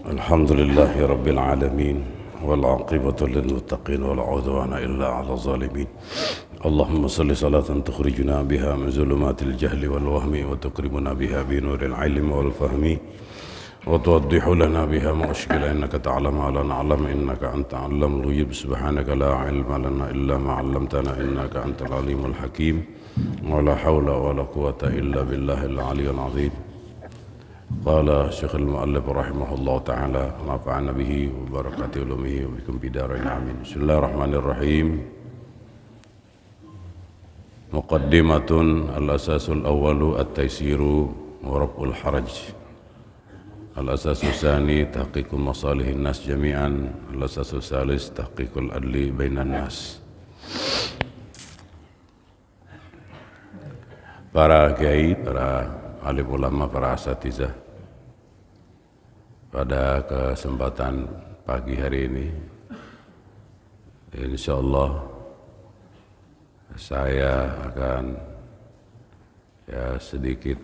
الحمد لله رب العالمين والعاقبة للمتقين ولا عدوان إلا على الظالمين. اللهم صل صلاة تخرجنا بها من ظلمات الجهل والوهم وتكرمنا بها بنور العلم والفهم وتوضح لنا بها ما أشكل إنك تعلم ولا نعلم إنك أنت علام الغيوب. سبحانك لا علم لنا إلا ما علمتنا إنك أنت العليم الحكيم. ولا حول ولا قوة إلا بالله العلي العظيم. قال شيخ المؤلف رحمه الله تعالى ونفعنا به وبركات علومه وبكم بدارين آمين. بسم الله الرحمن الرحيم. مقدمة. الأساس الأول التيسير ورفع الحرج. الأساس الثاني تحقيق مصالح الناس جميعا. الأساس الثالث تحقيق العدل بين الناس. Para kiai, para alim ulama, para asatizah, pada kesempatan pagi hari ini insyaallah saya akan sedikit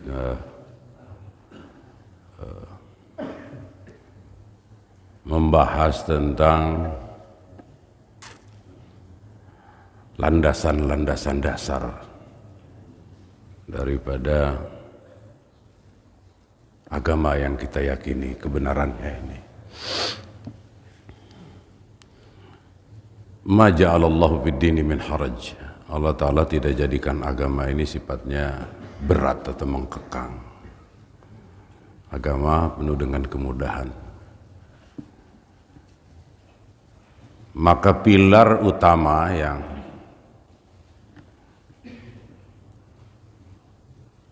membahas tentang landasan-landasan dasar daripada agama yang kita yakini kebenarannya ini. Ma ja'alallahu fid dini min haraj. Allah Ta'ala tidak jadikan agama ini sifatnya berat atau mengkekang. Agama penuh dengan kemudahan. Maka pilar utama yang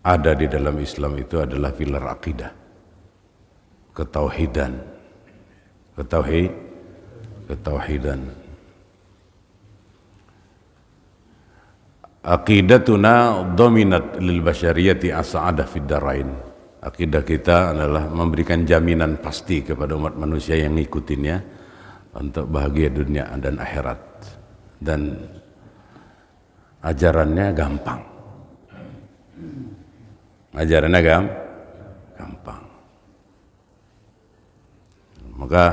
ada di dalam Islam itu adalah pilar akidah, ketauhidan, ketauhidan. Aqidatuna dominat lil basyariyati as-sa'adah fid darain. Akidah kita adalah memberikan jaminan pasti kepada umat manusia yang ngikutinnya untuk bahagia dunia dan akhirat. Dan ajarannya gampang. Ajarannya gampang. Maka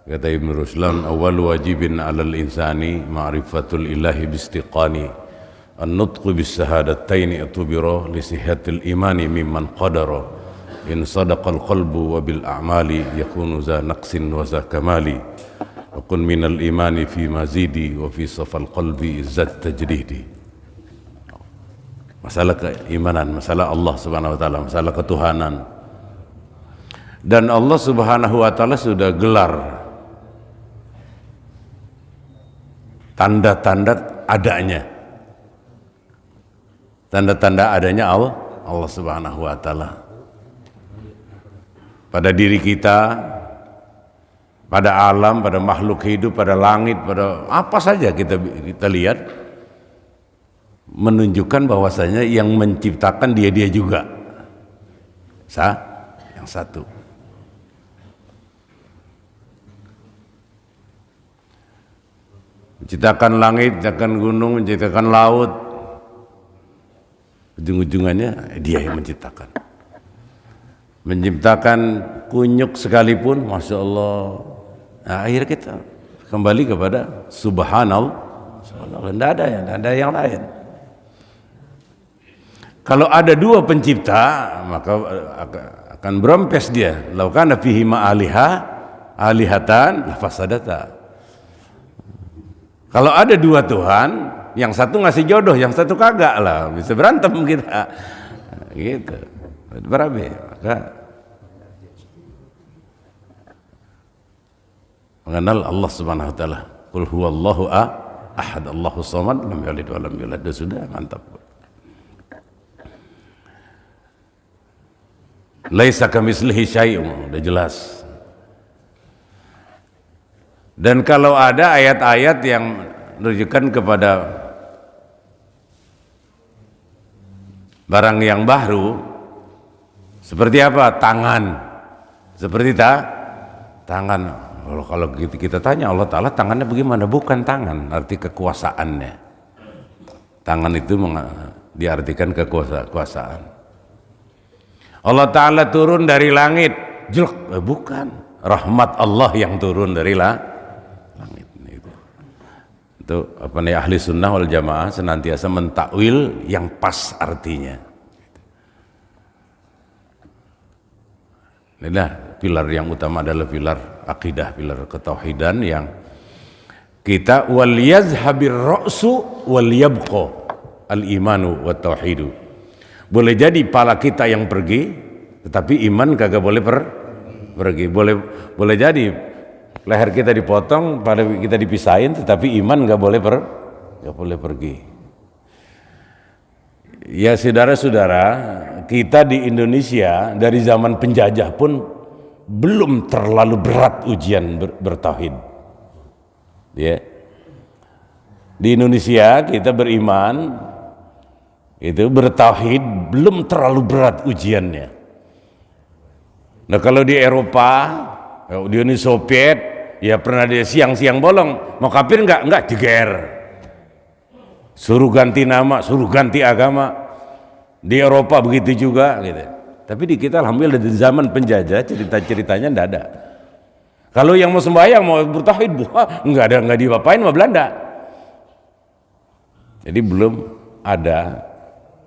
kata Ibn Ruslan, awal wajibin alal insani ma'rifatul ilahi bistiqani an-nutqu bis sahadataini atubira li sihhatil imani mimman qadara in sadaqal qalbu wa bil a'mali yakunu za naqsin wa za kamali wa kun minal imani fi mazidi wa fi safal qalbi izzat tajdidi. Masalah keimanan, masalah Allah Subhanahu wa taala, masalah ketuhanan. Dan Allah Subhanahu wa taala sudah gelar tanda-tanda adanya. Tanda-tanda adanya Allah Subhanahu wa taala. Pada diri kita, pada alam, pada makhluk hidup, pada langit, pada apa saja kita lihat, menunjukkan bahwasanya yang menciptakan dia juga yang satu. Menciptakan langit, menciptakan gunung, menciptakan laut, ujung-ujungannya dia yang menciptakan. Menciptakan kunyuk sekalipun, Masya Allah. Nah, akhirnya kita kembali kepada Subhanallah. Tidak ada yang lain. Kalau ada dua pencipta, maka akan berempes dia. Lau kana fihi alihatan lafasadata. Kalau ada dua Tuhan, yang satu ngasih jodoh, yang satu kagak lah, bisa berantem kita. Gitu. Berabe. Maka mengenal Allah Subhanahu wa taala. Qul huwallahu ahad, Allahus samad, lam yalid wa lam yulad. Sudah mantap. Laisa kamitslihi syai'un, udah jelas. Dan kalau ada ayat-ayat yang menunjukkan kepada barang yang baru, seperti apa? Tangan. Seperti tangan. Kalau kita tanya Allah Ta'ala tangannya bagaimana? Bukan tangan, arti kekuasaannya. Tangan itu diartikan kekuasaan. Allah Ta'ala turun dari langit, jelek, bukan. rahmat Allah yang turun dari langit. Itu apa nih, ahli sunnah wal jamaah senantiasa mentakwil yang pas artinya. Inilah pilar yang utama, adalah pilar akidah, pilar ketauhidan yang kita wal yazhabir ra'su wal yabqa al imanu wat tauhidu. Boleh jadi pala kita yang pergi, tetapi iman kagak boleh pergi. Boleh jadi leher kita dipotong, pada kita dipisahin, tetapi iman nggak boleh pergi. Ya saudara-saudara, kita di Indonesia dari zaman penjajah pun belum terlalu berat ujian bertauhid. Ya. Di Indonesia kita beriman, itu bertauhid belum terlalu berat ujiannya. Nah kalau di Eropa, di Uni Soviet, ya pernah dia siang-siang bolong, mau kafir enggak jeger, suruh ganti nama, suruh ganti agama. Di Eropa begitu juga gitu. Tapi di kita alhamdulillah di zaman penjajah cerita-ceritanya enggak ada. Kalau yang mau sembahyang, mau bertauhid, enggak diapain sama Belanda. Jadi belum ada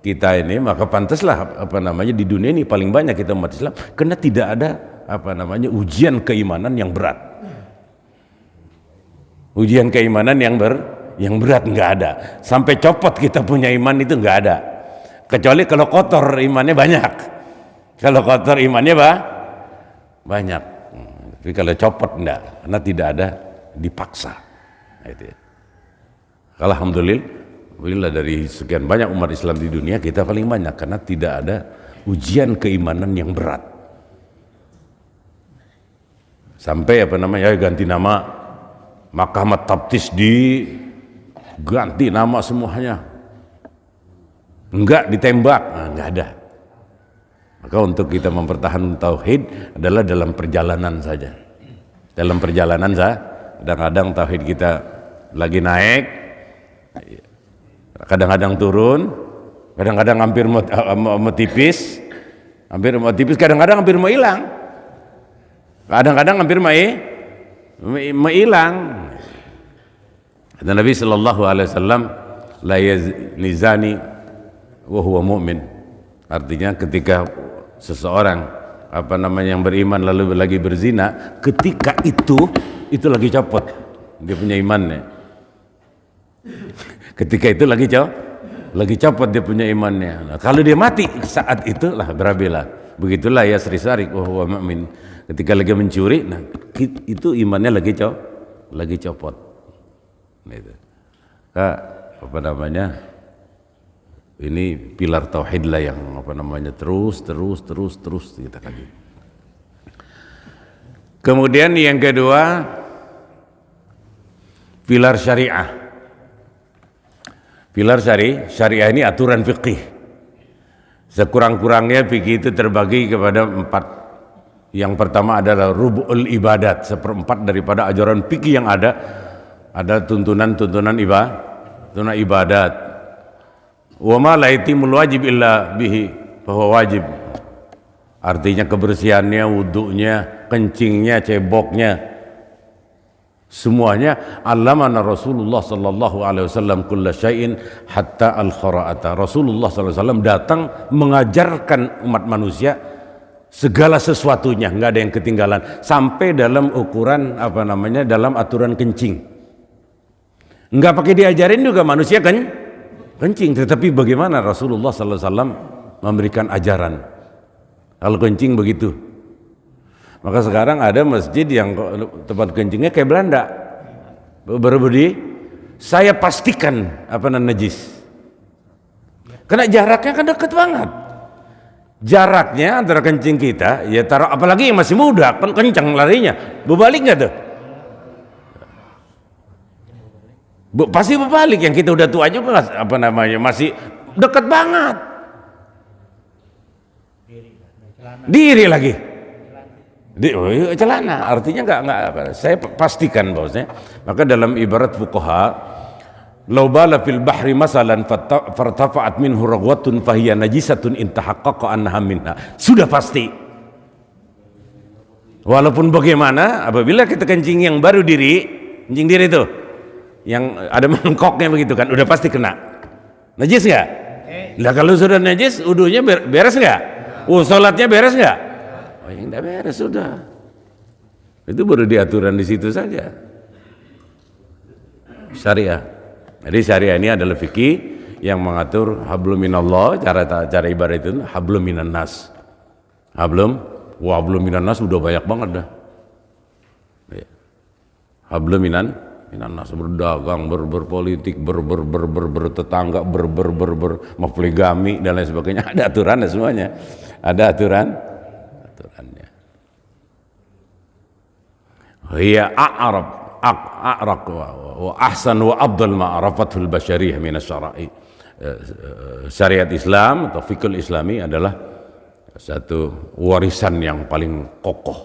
kita ini, maka pantaslah di dunia ini paling banyak kita umat Islam, karena tidak ada ujian keimanan yang berat. Ujian keimanan yang berat nggak ada. Sampai copot kita punya iman itu nggak ada. Kecuali kalau kotor imannya banyak. Kalau kotor imannya banyak. Tapi kalau copot enggak, karena tidak ada dipaksa. Itu ya. Alhamdulillah dari sekian banyak umat Islam di dunia, kita paling banyak karena tidak ada ujian keimanan yang berat. Sampai ganti nama Mahkamah Taftish, ganti nama semuanya, enggak ditembak, enggak ada. Maka untuk kita mempertahankan tauhid adalah dalam perjalanan saja. Dalam perjalanan kadang-kadang tauhid kita lagi naik, kadang-kadang turun, kadang-kadang hampir mau tipis, kadang-kadang hampir mau hilang, kadang-kadang hampir mau hilang. Kata Nabi sallallahu alaihi wasallam, la yazni zani wa huwa mu'min. Artinya ketika seseorang yang beriman lalu lagi berzina, ketika itu lagi copot dia punya imannya. Ketika itu lagi copot dia punya imannya. Nah, kalau dia mati saat itulah berabilah. Begitulah ya Sri Sarik wa huwa mu'min. Ketika lagi mencuri, nah itu imannya lagi copot. Gitu. Ini pilar tauhid lah yang terus kita kaji. Kemudian yang kedua, pilar syariah. Pilar syariah ini aturan fikih. Sekurang-kurangnya fikih itu terbagi kepada 4. Yang pertama adalah rub'ul ibadat, 1/4 daripada ajaran fikih yang ada tuntunan ibadat. Wa ma la yatimul wajib illa bihi bahwa wajib. Artinya kebersihannya, wudunya, kencingnya, ceboknya, semuanya allamana Rasulullah sallallahu alaihi wasallam kulla syai'in hatta al-khara'ata. Rasulullah sallallahu alaihi wasallam datang mengajarkan umat manusia segala sesuatunya, enggak ada yang ketinggalan, sampai dalam ukuran dalam aturan kencing. Enggak pakai diajarin juga manusia kencing, tetapi bagaimana Rasulullah sallallahu alaihi wasallam memberikan ajaran kalau kencing begitu. Maka sekarang ada masjid yang tempat kencingnya kayak Belanda, berbudi, saya pastikan najis, karena jaraknya kan dekat banget. Jaraknya antara kencing kita, ya taruh, apalagi yang masih muda kan kencang larinya, berbalik nggak tuh? Pasti berbalik. Yang kita udah tua juga masih dekat banget. Diri lagi. Celana. Artinya enggak. Saya pastikan bahwasanya, maka dalam ibarat fuqaha, law bala fil bahri masalan fartafa'at minhu ragwatun fahiya najisatun in tahaqqaqa annaha minha. Sudah pasti. Walaupun bagaimana, apabila kita kencing yang baru diri, kencing diri itu yang ada mangkoknya begitu kan, udah pasti kena. Najis nggak? Nah kalau sudah najis, wudunya beres nggak? Sholatnya beres nggak? Oh yang nggak beres sudah. Itu baru diaturan di situ saja. Syariah. Jadi syariah ini adalah fikih yang mengatur hablum minallah, cara ibarat itu hablum minan nas. Hablum minan nas udah banyak banget dah. Hablum minan nas, berdagang, berpolitik, bertetangga, poligami dan lain sebagainya. Ada aturannya semuanya. Ada aturannya. Hiya a'raq wa ahsan wa afdal ma arafatul basyariyah min asy-syara'i. Syariat Islam atau fikih Islami adalah satu warisan yang paling kokoh,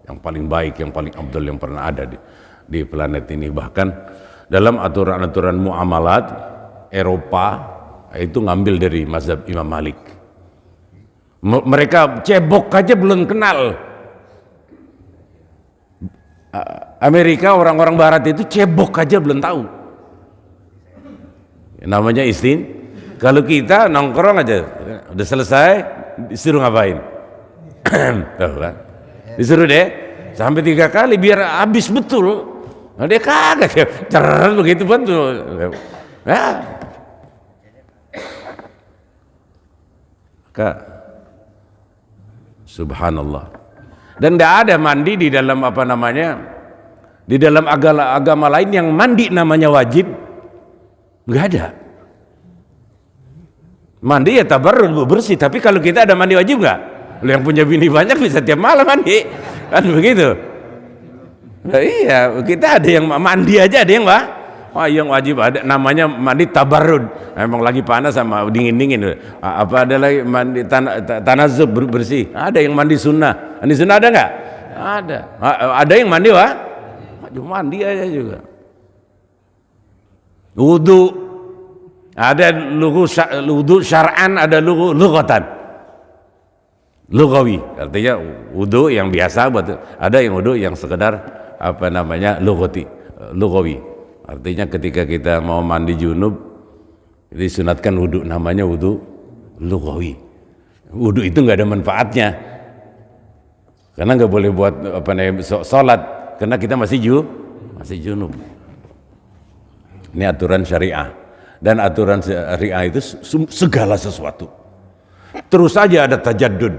yang paling baik, yang paling afdal yang pernah ada di planet ini. Bahkan dalam aturan-aturan muamalat Eropa itu ngambil dari mazhab Imam Malik. Mereka cebok aja belum kenal. Amerika, orang-orang barat itu cebok aja belum tahu. Namanya kalau kita nongkrong aja, udah selesai disuruh ngapain? Tuh kan? Disuruh deh sampai 3 kali biar habis betul. Nah, dia kagak ya, cerat begitu betul. Ya. Kak, subhanallah. Dan tidak ada mandi di dalam di dalam agama lain yang mandi namanya wajib, nggak ada. Mandi ya tabarruk, bersih. Tapi kalau kita ada mandi wajib nggak? Lu yang punya bini banyak bisa tiap malam mandi, kan begitu? Nah, iya, kita ada yang mandi aja, ada yang yang wajib ada namanya mandi tabarrud. Emang lagi panas sama dingin. Apa ada lagi mandi tanazub bersih? Ada yang mandi sunnah. Mandi sunnah ada nggak? Ada. Ada yang mandi mandi aja juga. Wudu ada wudu syar'an, ada lughatan. Lughawi artinya wudu yang biasa, ada yang wudu yang sekedar lughawi. Artinya ketika kita mau mandi junub disunatkan wudu, namanya wudu lughawi. Wudu itu nggak ada manfaatnya, karena nggak boleh buat sholat, karena kita masih junub. Ini aturan syariah, dan aturan syariah itu segala sesuatu. Terus saja ada tajaddud,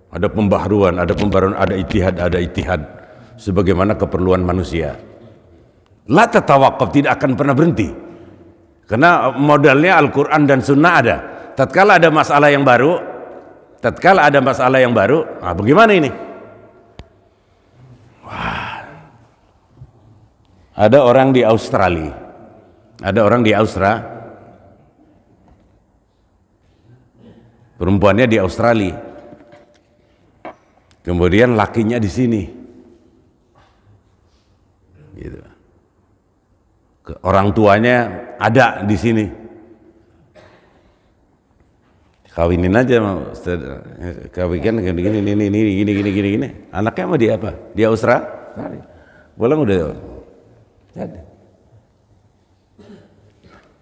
ada pembaharuan, ada ijtihad, sebagaimana keperluan manusia. La tatawaqaf, tidak akan pernah berhenti, karena modalnya Al-Quran dan Sunnah ada. Tatkala ada masalah yang baru, bagaimana ini? Wah, ada orang di Australia, perempuannya di Australia, kemudian lakinya di sini, gitu. Orang tuanya ada di sini, kawinin aja, kawinkan gini. Anaknya mau di apa? Di Australia. Pulang udah jadi.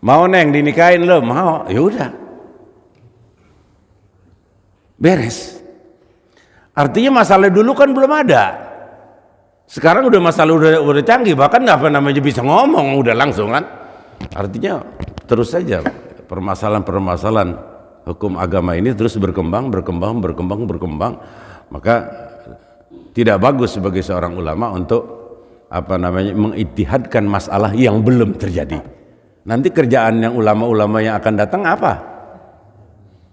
Mau neng dinikahin lo, mau? Ya udah, beres. Artinya masalah dulu kan belum ada. Sekarang udah masalah udah canggih, bahkan bisa ngomong udah langsung kan. Artinya terus saja permasalahan hukum agama ini terus berkembang. Maka tidak bagus sebagai seorang ulama untuk mengijtihadkan masalah yang belum terjadi. Nanti kerjaan yang ulama-ulama yang akan datang apa?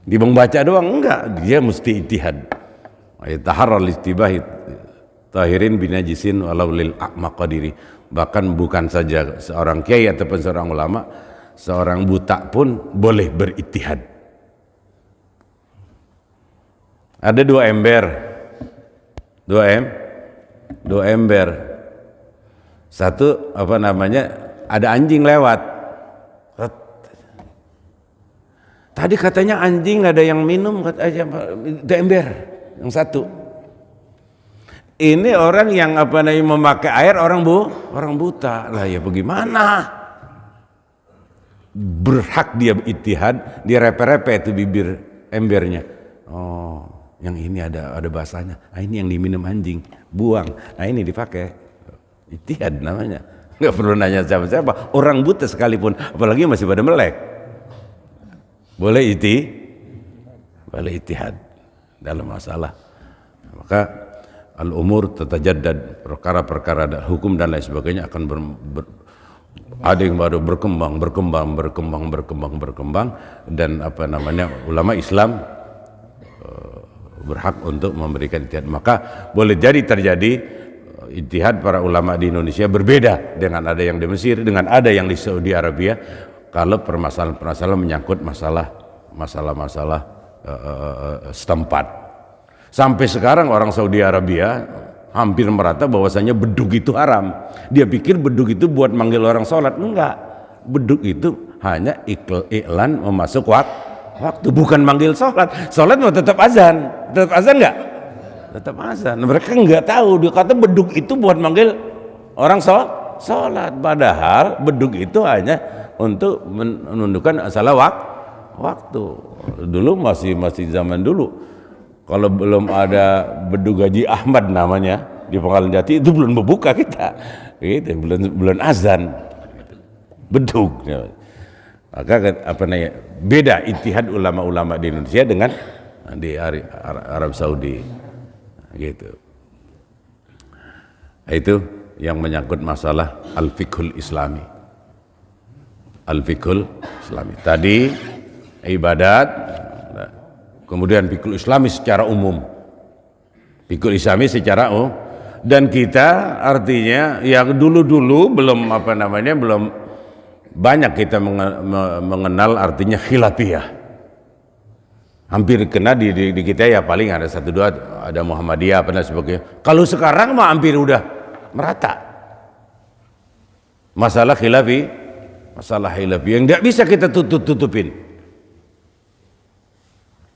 Dibaca doang? Enggak, dia mesti ijtihad. Taharral istibahi tahirin binajisin walau lil a'maqadiri. Bahkan bukan saja seorang kiai ataupun seorang ulama, seorang buta pun boleh berijtihad. Ada dua ember. Satu ada anjing lewat. Tadi katanya anjing ada yang minum, ada ember yang satu. Ini orang yang memakai air orang buta. Lah ya bagaimana? Berhak dia ijtihad, dia repe-repe itu bibir embernya. Oh, yang ini ada bahasanya. Nah, ini yang diminum anjing, buang. Nah, ini dipakai. Ijtihad namanya. Nggak perlu nanya siapa-siapa. Orang buta sekalipun, apalagi masih pada melek. Boleh ijtihad dalam masalah. Maka al-umur tatajaddad, perkara-perkara hukum dan lain sebagainya akan ada yang baru berkembang dan ulama Islam berhak untuk memberikan ijtihad. Maka boleh jadi terjadi ijtihad para ulama di Indonesia berbeda dengan ada yang di Mesir, dengan ada yang di Saudi Arabia kalau permasalahan-permasalahan menyangkut masalah setempat. Sampai sekarang orang Saudi Arabia hampir merata bahwasanya bedug itu haram. Dia pikir bedug itu buat manggil orang sholat. Enggak, bedug itu hanya iklan memasuk waktu, bukan manggil sholat. Sholat mau tetap azan enggak? Tetap azan. Mereka enggak tahu, dia kata bedug itu buat manggil orang sholat. Padahal bedug itu hanya untuk menundukkan masalah waktu. Dulu masih zaman dulu, kalau belum ada bedug Haji Ahmad namanya di Pangkalan Jati, itu belum berbuka kita, gitu, belum azan, bedug. Maka beda ijtihad ulama-ulama di Indonesia dengan di Arab Saudi, gitu. Itu yang menyangkut masalah al-fiqhul islami. Al-fiqhul islami. Tadi ibadat, kemudian fikul islami secara umum, fikul islami secara dan kita artinya yang dulu belum belum banyak kita mengenal artinya khilafiyah. Hampir kena di kita ya paling ada 1-2, ada Muhammadiyah dan sebagainya. Kalau sekarang mah hampir udah merata masalah khilafiyah yang tidak bisa kita tutupin.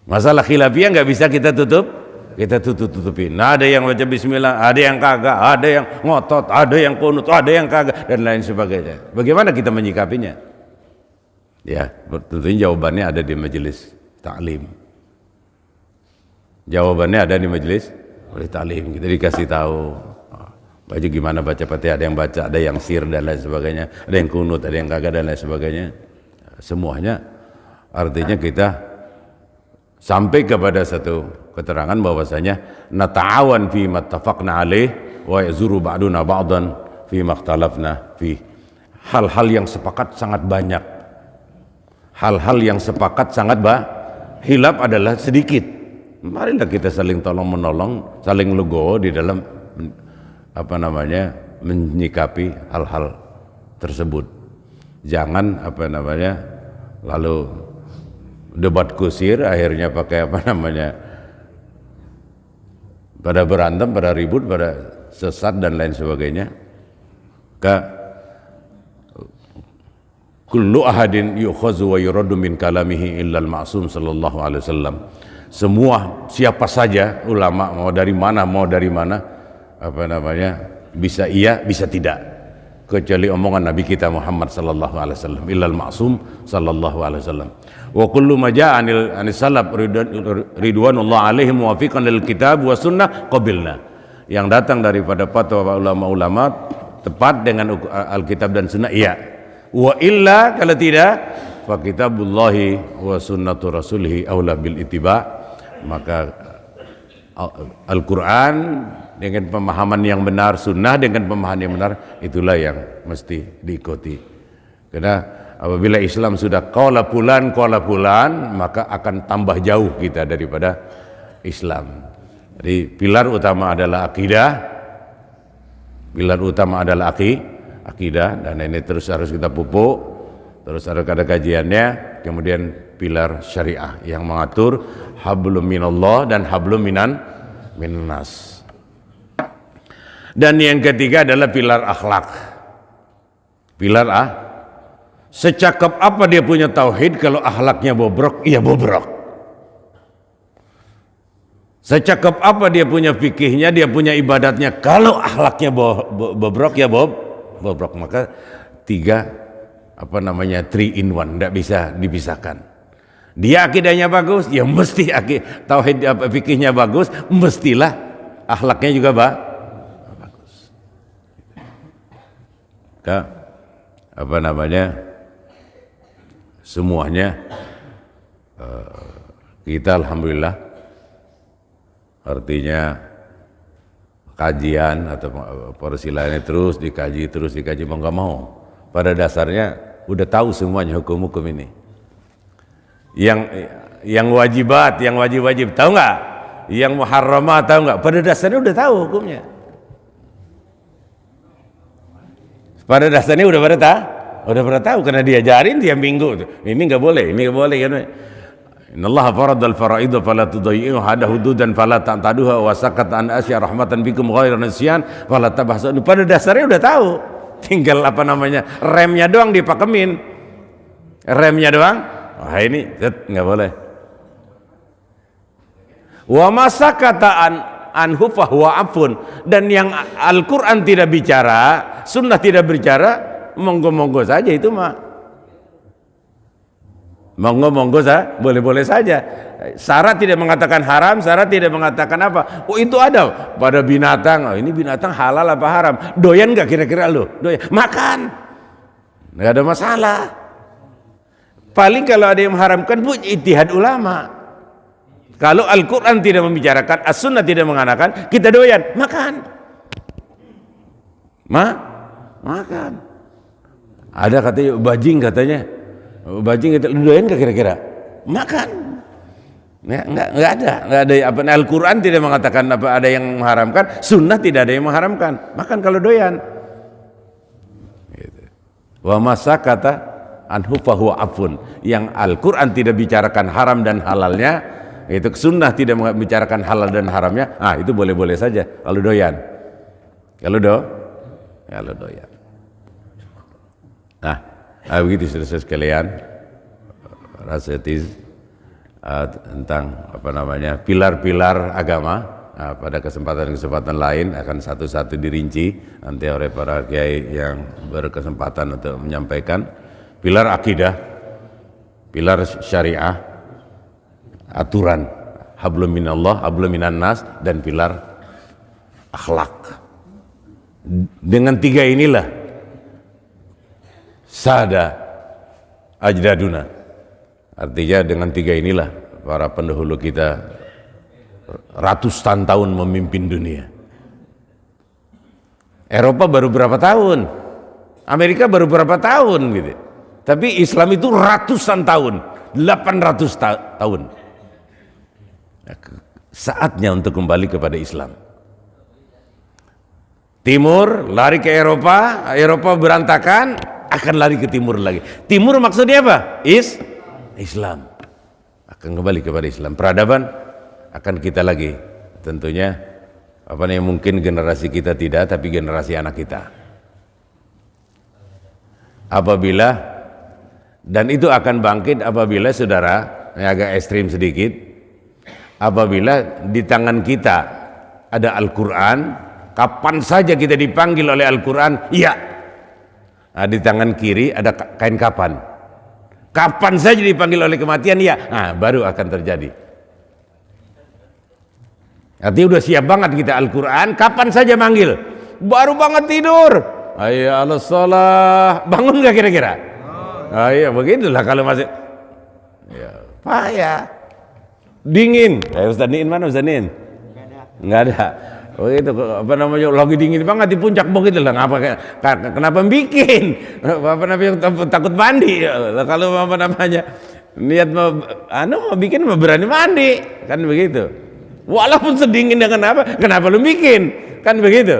Masalah khilafiyah nggak bisa kita tutupin. Nah, ada yang baca bismillah, ada yang kagak, ada yang ngotot, ada yang kunut, ada yang kagak, dan lain sebagainya. Bagaimana kita menyikapinya? Ya, tentunya jawabannya ada di majelis taklim. Jawabannya ada di majelis taklim. Kita dikasih tahu baju gimana baca Fatihah, ada yang baca, ada yang sir dan lain sebagainya, ada yang kunut, ada yang kagak dan lain sebagainya. Semuanya artinya kita sampai kepada satu keterangan bahwasanya nata'awan fi mattafaqna alaih wa yazuru ba'duna ba'dan fi makhtalafna fi. Hal-hal yang sepakat sangat banyak, hal-hal yang sepakat sangat hilaf adalah sedikit. Marilah kita saling tolong menolong, saling legowo di dalam menyikapi hal-hal tersebut. Jangan lalu debat kusir akhirnya pakai pada berantem, pada ribut, pada sesat dan lain sebagainya. Kullu ahadin yu'khazu wa yuraddu min kalamihi illa al-ma'sum sallallahu alaihi wasallam. Semua siapa saja ulama mau dari mana bisa iya bisa tidak, kecuali omongan Nabi kita Muhammad sallallahu alaihi wasallam, illal ma'sum sallallahu alaihi wasallam. Wa kullu ma jaa anis salaf ridwanullah alaihim muwafiqan lil kitab wa sunnah qabilna. Yang datang daripada fatwa ulama-ulama tepat dengan Alkitab dan sunnah, iya. Wa illa, kalau tidak, fa kitabullahi wa sunnatu rasulihi aula bil ittiba. Maka Al-Quran dengan pemahaman yang benar, sunnah dengan pemahaman yang benar, itulah yang mesti diikuti. Karena apabila Islam sudah qala fulan, maka akan tambah jauh kita daripada Islam. Jadi pilar utama adalah akidah, dan ini terus harus kita pupuk, terus harus ada kajiannya. Kemudian pilar syariah yang mengatur hablum minallah dan hablum minnas. Dan yang ketiga adalah pilar akhlak. Secakap apa dia punya tauhid, kalau akhlaknya bobrok, iya bobrok. Secakap apa dia punya fikihnya, dia punya ibadatnya, kalau akhlaknya bobrok ya bobrok. Maka 3 in 1, tidak bisa dipisahkan. Dia akidahnya bagus, ya mesti tauhid fikihnya bagus, mestilah akhlaknya juga bagus. Semuanya kita alhamdulillah, artinya kajian atau persilangannya terus dikaji mau nggak mau. Pada dasarnya udah tahu semuanya hukum-hukum ini. Yang wajib tahu nggak? Yang muharramat tahu nggak? Pada dasarnya udah tahu hukumnya. Pada dasarnya udah pada tahu karena diajarin tiap minggu. Ini nggak boleh kan. Innallaha faradal fara'idha fala tudayyi'u hada hududan fala ta'taduha wa sakata an asya rahmatan bikum ghairu nisyan fala tabahsu. Pada dasarnya udah tahu. Tinggal remnya doang dipakemin. Remnya doang. Wah ini nggak boleh. Wa masakata anhu fahuwa afun. Dan yang Al-Quran tidak bicara, sunnah tidak bicara, monggo-monggo saja itu mah. Monggo-monggo saja, boleh-boleh saja. Syarat tidak mengatakan haram, syarat tidak mengatakan apa. Oh itu ada pada binatang. Oh, ini binatang halal apa haram? Doyan nggak kira-kira lo? Doyan, makan. Nggak ada masalah. Paling kalau ada yang mengharamkan, ijtihad ulama. Kalau Al-Quran tidak membicarakan, As-Sunnah tidak mengatakan, kita doyan, makan. Makan. Ada katanya bajing itu doyan nggak kira-kira? Makan. Nggak ada. Al-Quran tidak mengatakan ada yang mengharamkan, Sunnah tidak ada yang mengharamkan. Makan kalau doyan. Gitu. Wa masakata anhu fahuwa afun. Yang Al-Quran tidak bicarakan haram dan halalnya, itu Sunnah tidak membicarakan halal dan haramnya, itu boleh-boleh saja kalau doyan. Kalau doyan. Begitu saudara sekalian, tentang pilar-pilar agama. Pada kesempatan lain akan satu-satu dirinci nanti oleh para kiai yang berkesempatan untuk menyampaikan. Pilar akidah, pilar syariah, aturan, hablum minallah, hablum minan nas, dan pilar akhlak. Dengan 3 inilah sada ajdaduna. Artinya dengan 3 inilah para pendahulu kita ratusan tahun memimpin dunia. Eropa baru berapa tahun, Amerika baru berapa tahun gitu. Tapi Islam itu ratusan tahun, 800 tahun. Saatnya untuk kembali kepada Islam. Timur lari ke Eropa, Eropa berantakan, akan lari ke timur lagi. Timur maksudnya apa? Islam. Akan kembali kepada Islam. Peradaban akan kita lagi. Tentunya mungkin generasi kita tidak, tapi generasi anak kita. Dan itu akan bangkit apabila saudara, agak ekstrim sedikit, apabila di tangan kita ada Al-Quran, kapan saja kita dipanggil oleh Al-Quran, iya. Di tangan kiri ada kain kapan, kapan saja dipanggil oleh kematian, iya. Baru akan terjadi. Artinya udah siap banget kita Al-Quran, kapan saja manggil, baru banget tidur, ayo ala sholah, bangun gak kira-kira? Iya begitulah kalau masih payah, dingin. Ustaz Niin mana Ustaz Niin? Nggak ada. Begitu lagi dingin banget di puncak begitu lah. Kenapa bikin? Takut mandi. Kalau niat mau bikin berani mandi, kan begitu. Walaupun sedingin dengan apa? Kenapa lu bikin? Kan begitu.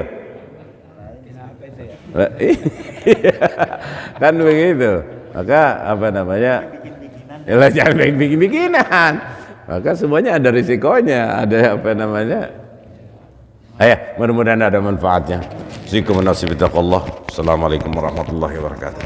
Kan begitu. Maka jangan bikin-bikinan. Maka semuanya ada risikonya, ada mudah-mudahan ada manfaatnya. Assalamualaikum warahmatullahi wabarakatuh.